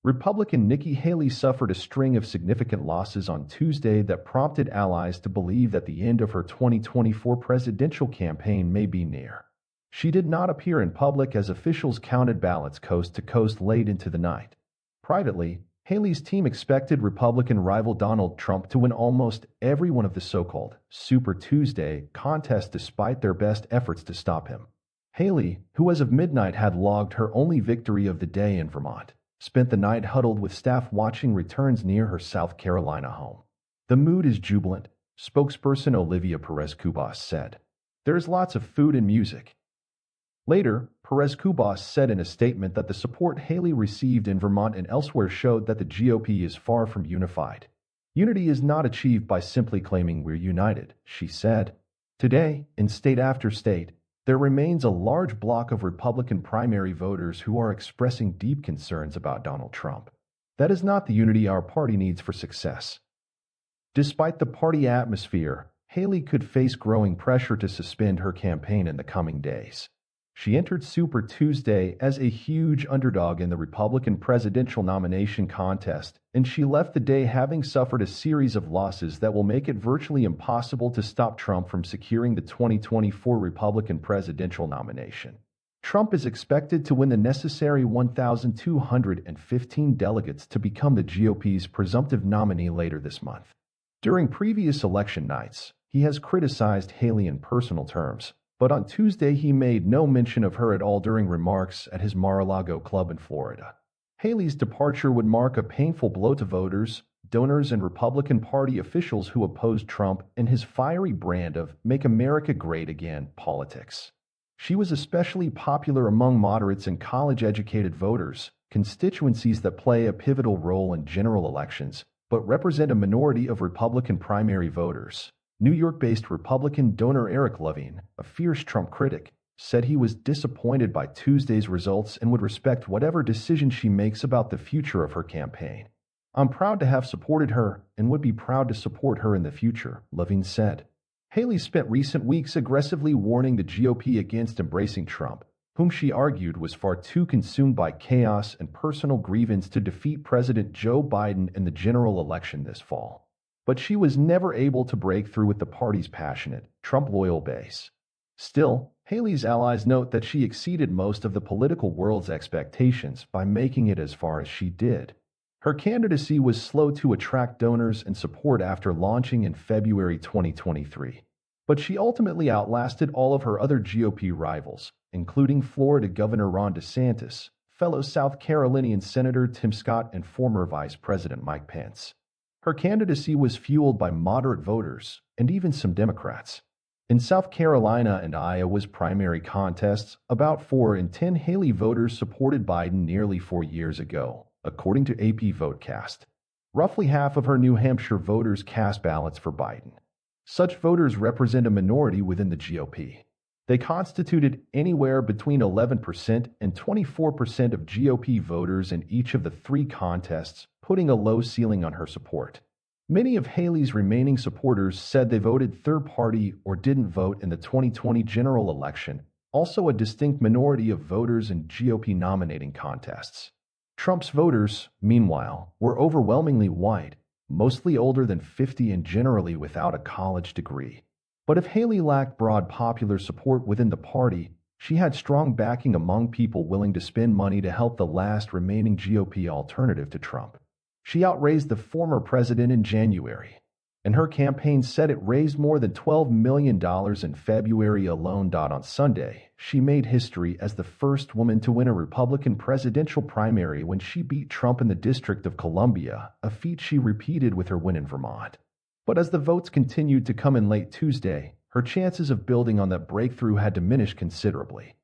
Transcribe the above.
Republican Nikki Haley suffered a string of significant losses on Tuesday that prompted allies to believe that the end of her 2024 presidential campaign may be near. She did not appear in public as officials counted ballots coast to coast late into the night. Privately, Haley's team expected Republican rival Donald Trump to win almost every one of the so-called Super Tuesday contests despite their best efforts to stop him. Haley, who as of midnight had logged her only victory of the day in Vermont, spent the night huddled with staff watching returns near her South Carolina home. "The mood is jubilant," spokesperson Olivia Perez-Cubas said. "There's lots of food and music." Later, Perez-Cubas said in a statement that the support Haley received in Vermont and elsewhere showed that the GOP is far from unified. "Unity is not achieved by simply claiming we're united," she said. "Today, in state after state, there remains a large block of Republican primary voters who are expressing deep concerns about Donald Trump. That is not the unity our party needs for success." Despite the party atmosphere, Haley could face growing pressure to suspend her campaign in the coming days. She entered Super Tuesday as a huge underdog in the Republican presidential nomination contest, and she left the day having suffered a series of losses that will make it virtually impossible to stop Trump from securing the 2024 Republican presidential nomination. Trump is expected to win the necessary 1,215 delegates to become the GOP's presumptive nominee later this month. During previous election nights, he has criticized Haley in personal terms, but on Tuesday he made no mention of her at all during remarks at his Mar-a-Lago club in Florida. Haley's departure would mark a painful blow to voters, donors, and Republican Party officials who opposed Trump and his fiery brand of "Make America Great Again" politics. She was especially popular among moderates and college-educated voters, constituencies that play a pivotal role in general elections, but represent a minority of Republican primary voters. New York-based Republican donor Eric Levine, a fierce Trump critic, said he was disappointed by Tuesday's results and would respect whatever decision she makes about the future of her campaign. "I'm proud to have supported her and would be proud to support her in the future," Levine said. Haley spent recent weeks aggressively warning the GOP against embracing Trump, whom she argued was far too consumed by chaos and personal grievance to defeat President Joe Biden in the general election this fall. But she was never able to break through with the party's passionate, Trump-loyal base. Still, Haley's allies note that she exceeded most of the political world's expectations by making it as far as she did. Her candidacy was slow to attract donors and support after launching in February 2023. But she ultimately outlasted all of her other GOP rivals, including Florida Governor Ron DeSantis, fellow South Carolinian Senator Tim Scott, and former Vice President Mike Pence. Her candidacy was fueled by moderate voters and even some Democrats. In South Carolina and Iowa's primary contests, about 4 in 10 Haley voters supported Biden nearly 4 years ago, according to AP Votecast. Roughly half of her New Hampshire voters cast ballots for Biden. Such voters represent a minority within the GOP. They constituted anywhere between 11% and 24% of GOP voters in each of the 3 contests, putting a low ceiling on her support. Many of Haley's remaining supporters said they voted third-party or didn't vote in the 2020 general election, also a distinct minority of voters in GOP nominating contests. Trump's voters, meanwhile, were overwhelmingly white, mostly older than 50 and generally without a college degree. But if Haley lacked broad popular support within the party, she had strong backing among people willing to spend money to help the last remaining GOP alternative to Trump. She outraised the former president in January, and her campaign said it raised more than $12 million in February alone. On Sunday, she made history as the first woman to win a Republican presidential primary when she beat Trump in the District of Columbia, a feat she repeated with her win in Vermont. But as the votes continued to come in late Tuesday, her chances of building on that breakthrough had diminished considerably.